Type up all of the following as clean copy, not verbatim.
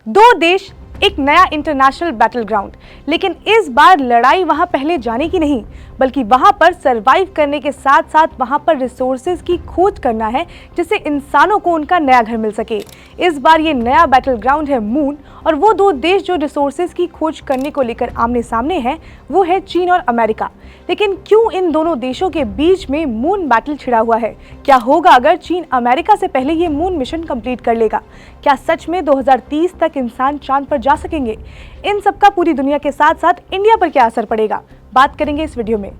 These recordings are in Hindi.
दो देश, एक नया इंटरनेशनल बैटल ग्राउंड। लेकिन इस बार लड़ाई वहां पहले जाने की नहीं, बल्कि वहां पर सरवाइव करने के साथ साथ वहां पर रिसोर्सेज की खोज करना है, जिससे इंसानों को उनका नया घर मिल सके। इस बार ये नया बैटल ग्राउंड है मून, और वो दो देश जो रिसोर्सेज की खोज करने को लेकर आमने सामने हैं वो है चीन और अमेरिका। लेकिन क्यों इन दोनों देशों के बीच में मून बैटल छिड़ा हुआ है? क्या होगा अगर चीन अमेरिका से पहले ये मून मिशन कंप्लीट कर लेगा? क्या सच में 2030 तक इंसान चांद पर जा सकेंगे? इन सब का पूरी दुनिया के साथ साथ इंडिया पर क्या असर पड़ेगा, बात करेंगे इस वीडियो में।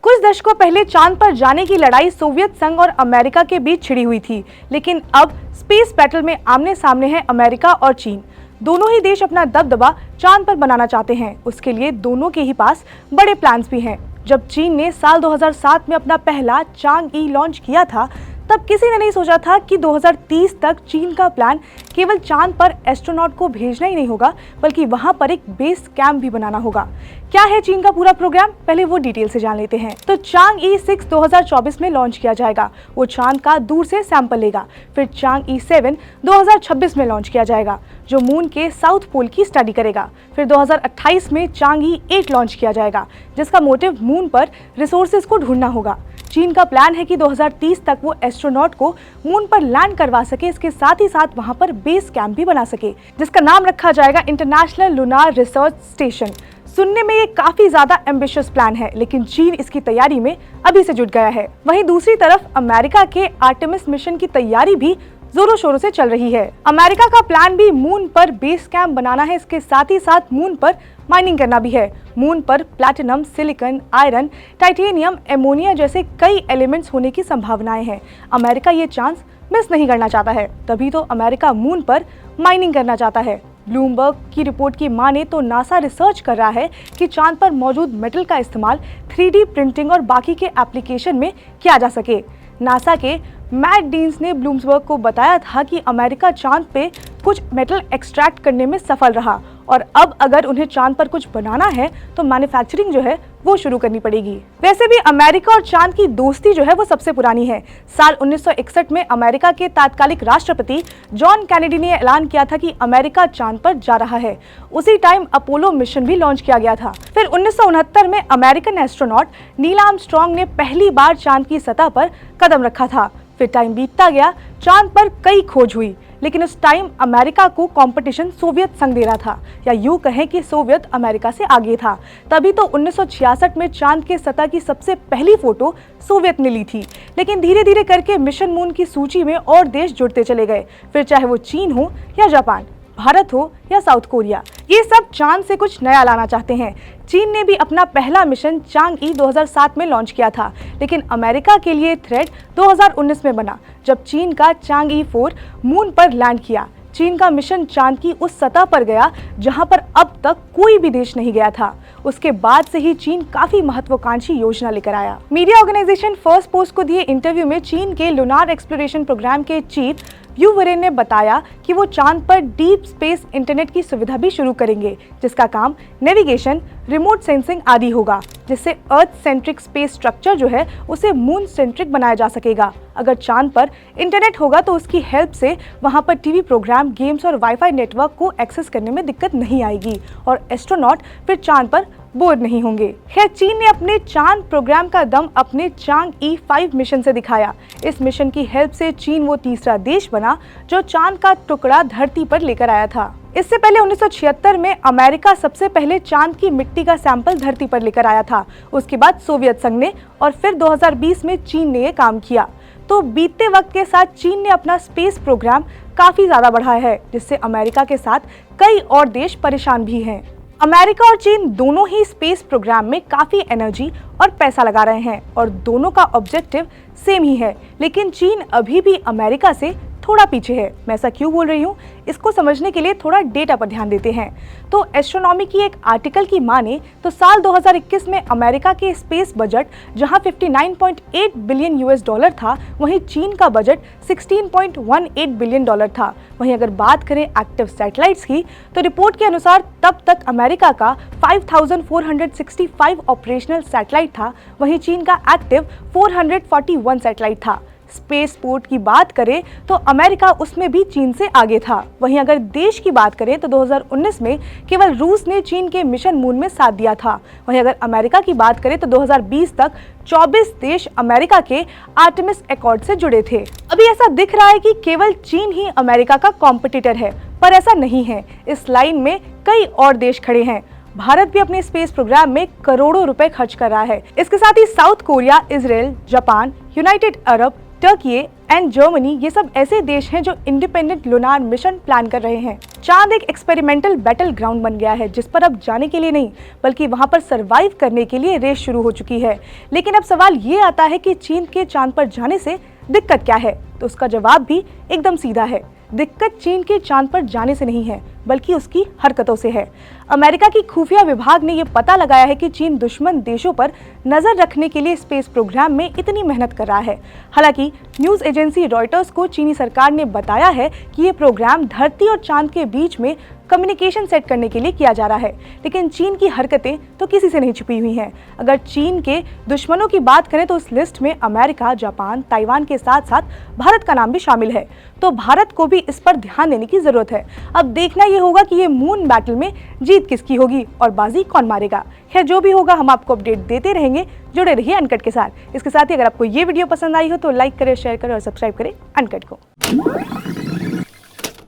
कुछ दशकों पहले चांद पर जाने की लड़ाई सोवियत संघ और अमेरिका के बीच छिड़ी हुई थी, लेकिन अब स्पेस बैटल में आमने सामने हैं अमेरिका और चीन। दोनों ही देश अपना दबदबा चांद पर बनाना चाहते हैं। उसके लिए दोनों के ही पास बड़े प्लान्स भी हैं। जब चीन ने साल 2007 में अपना पहला चांग-ई लॉन्च किया था, तब किसी ने नहीं सोचा था कि 2030 तक चीन का प्लान केवल चांद पर एस्ट्रोनॉट को भेजना ही नहीं होगा, बल्कि वहां पर एक बेस कैंप भी बनाना होगा। क्या है चीन का पूरा प्रोग्राम, पहले वो डिटेल से जान लेते हैं। तो चांग-ई 6 2024 में लॉन्च किया जाएगा। वो चांद का दूर से सैंपल लेगा। फिर चांग-ई 7 2026 में लॉन्च किया जाएगा, जो मून के साउथ पोल की स्टडी करेगा। फिर 2028 में चांग-ई 8 लॉन्च किया जाएगा, जिसका मोटिव मून पर रिसोर्सेज को ढूंढना होगा। चीन का प्लान है कि 2030 तक वो एस्ट्रोनॉट को मून पर लैंड करवा सके, इसके साथ ही साथ वहां पर बेस कैंप भी बना सके, जिसका नाम रखा जाएगा इंटरनेशनल लूनार रिसर्च स्टेशन। सुनने में ये काफी ज्यादा एम्बिशियस प्लान है, लेकिन चीन इसकी तैयारी में अभी से जुट गया है। वहीं दूसरी तरफ अमेरिका के आर्टेमिस मिशन की तैयारी भी जोरों शोरों से चल रही है। अमेरिका का प्लान भी मून पर बेस कैंप बनाना है, इसके साथ ही साथ मून पर माइनिंग करना भी है। मून पर platinum, silicon, iron, titanium, ammonia जैसे कई एलिमेंट्स होने की संभावनाएं हैं। अमेरिका ये चांस मिस नहीं करना चाहता है, तभी तो अमेरिका मून पर माइनिंग करना चाहता है। ब्लूमबर्ग की रिपोर्ट की माने तो नासा रिसर्च कर रहा है कि चांद पर मौजूद मेटल का इस्तेमाल 3D प्रिंटिंग और बाकी के एप्लीकेशन में किया जा सके। नासा के मैट डीन्स ने ब्लूमबर्ग को बताया था कि अमेरिका चांद पे कुछ मेटल एक्सट्रैक्ट करने में सफल रहा, और अब अगर उन्हें चांद पर कुछ बनाना है तो मैन्युफैक्चरिंग जो है वो शुरू करनी पड़ेगी। वैसे भी अमेरिका और चांद की दोस्ती जो है वो सबसे पुरानी है। साल 1961 में अमेरिका के तात्कालिक राष्ट्रपति जॉन कैनेडी ने ऐलान किया था कि अमेरिका चांद पर जा रहा है। उसी टाइम अपोलो मिशन भी लॉन्च किया गया था। फिर 1969 में अमेरिकन एस्ट्रोनॉट नील आर्मस्ट्रांग ने पहली बार चांद की सतह पर कदम रखा था। फिर टाइम बीतता गया, चांद पर कई खोज हुई, लेकिन उस टाइम अमेरिका को कंपटीशन सोवियत संघ दे रहा था, या यूं कहें कि सोवियत अमेरिका से आगे था। तभी तो 1966 में चांद के सतह की सबसे पहली फोटो सोवियत ने ली थी। लेकिन धीरे धीरे करके मिशन मून की सूची में और देश जुड़ते चले गए। फिर चाहे वो चीन हो या जापान, भारत हो या साउथ कोरिया, ये सब चांद से कुछ नया लाना चाहते हैं। चीन ने भी अपना पहला मिशन चांग-ई 2007 में लॉन्च किया था, लेकिन अमेरिका के लिए थ्रेड 2019 में बना, जब चीन का चांग-ई 4 मून पर लैंड किया। चीन का मिशन चांद की उस सतह पर गया जहां पर अब तक कोई भी देश नहीं गया था। उसके बाद से ही चीन काफी महत्वाकांक्षी योजना लेकर आया। मीडिया ऑर्गेनाइजेशन फर्स्ट पोस्ट को दिए इंटरव्यू में चीन के लूनार एक्सप्लोरेशन प्रोग्राम के चीफ यू वरेन ने बताया कि वो चांद पर डीप स्पेस इंटरनेट की सुविधा भी शुरू करेंगे, जिसका काम नेविगेशन, रिमोट सेंसिंग आदि होगा, जिससे अर्थ सेंट्रिक स्पेस स्ट्रक्चर जो है उसे मून सेंट्रिक बनाया जा सकेगा। अगर चांद पर इंटरनेट होगा तो उसकी हेल्प से वहां पर टीवी प्रोग्राम, गेम्स और वाईफाई नेटवर्क को एक्सेस करने में दिक्कत नहीं आएगी, और एस्ट्रोनॉट फिर चांद पर बोर नहीं होंगे। खैर, चीन ने अपने चांद प्रोग्राम का दम अपने चांग-ई 5 मिशन से दिखाया। इस मिशन की हेल्प से चीन वो तीसरा देश बना जो चांद का टुकड़ा धरती पर लेकर आया था। इससे पहले 1976 में अमेरिका सबसे पहले चांद की मिट्टी का सैंपल धरती पर लेकर आया था। उसके बाद सोवियत संघ ने, और फिर 2020 में चीन ने ये काम किया। तो बीतते वक्त के साथ चीन ने अपना स्पेस प्रोग्राम काफी ज्यादा बढ़ाया है, जिससे अमेरिका के साथ कई और देश परेशान भी हैं। अमेरिका और चीन दोनों ही स्पेस प्रोग्राम में काफी एनर्जी और पैसा लगा रहे हैं, और दोनों का ऑब्जेक्टिव सेम ही है। लेकिन चीन अभी भी अमेरिका से थोड़ा पीछे है। मैं ऐसा क्यों बोल रही हूँ, इसको समझने के लिए थोड़ा डेटा पर ध्यान देते हैं। तो एस्ट्रोनॉमी की एक आर्टिकल की माने तो साल 2021 में अमेरिका के स्पेस बजट जहां 59.8 बिलियन यूएस डॉलर था, वहीं चीन का बजट 16.18 बिलियन डॉलर था। वहीं अगर बात करें एक्टिव सैटेलाइट्स की, तो रिपोर्ट के अनुसार तब तक अमेरिका का 5465 ऑपरेशनल सैटेलाइट था, वहीं चीन का एक्टिव 441 सैटेलाइट था। स्पेस पोर्ट की बात करें तो अमेरिका उसमें भी चीन से आगे था। वहीं अगर देश की बात करें तो 2019 में केवल रूस ने चीन के मिशन मून में साथ दिया था। वहीं अगर अमेरिका की बात करें तो 2020 तक 24 देश अमेरिका के आर्टेमिस एकॉर्ड से जुड़े थे। अभी ऐसा दिख रहा है कि केवल चीन ही अमेरिका का कॉम्पिटिटर है, पर ऐसा नहीं है। इस लाइन में कई और देश खड़े हैं। भारत भी अपने स्पेस प्रोग्राम में करोड़ों रुपए खर्च कर रहा है। इसके साथ ही south Korea, Israel, Japan, united Arab, Turkey and Germany, ये सब ऐसे देश हैं जो इंडिपेंडेंट लूनार मिशन प्लान कर रहे हैं। चांद एक एक्सपेरिमेंटल बैटल ग्राउंड बन गया है, जिस पर अब जाने के लिए नहीं बल्कि वहां पर सरवाइव करने के लिए रेस शुरू हो चुकी है। लेकिन अब सवाल ये आता है कि चीन के चांद पर जाने से दिक्कत क्या है? तो उसका जवाब भी एकदम सीधा है। दिक्कत चीन के चांद पर जाने से नहीं है बल्कि उसकी हरकतों से है। अमेरिका की खुफिया विभाग ने यह पता लगाया है कि चीन दुश्मन देशों पर नजर रखने के लिए स्पेस प्रोग्राम में इतनी मेहनत कर रहा है। हालांकि न्यूज एजेंसी रॉयटर्स को चीनी सरकार ने बताया है कि ये प्रोग्राम धरती और चांद के बीच में कम्युनिकेशन सेट करने के लिए किया जा रहा है। लेकिन चीन की हरकतें तो किसी से नहीं छुपी हुई हैं। अगर चीन के दुश्मनों की बात करें तो उस लिस्ट में अमेरिका, जापान, ताइवान के साथ साथ भारत का नाम भी शामिल है। तो भारत को भी इस पर ध्यान देने की जरूरत है। अब देखना ये होगा कि ये मून बैटल में जीत किसकी होगी और बाजी कौन मारेगा। खैर, जो भी होगा हम आपको अपडेट देते रहेंगे। जुड़े रहिए अनकट के साथ। इसके साथ ही अगर आपको ये वीडियो पसंद आई हो तो लाइक करें, शेयर करें और सब्सक्राइब करें अनकट को।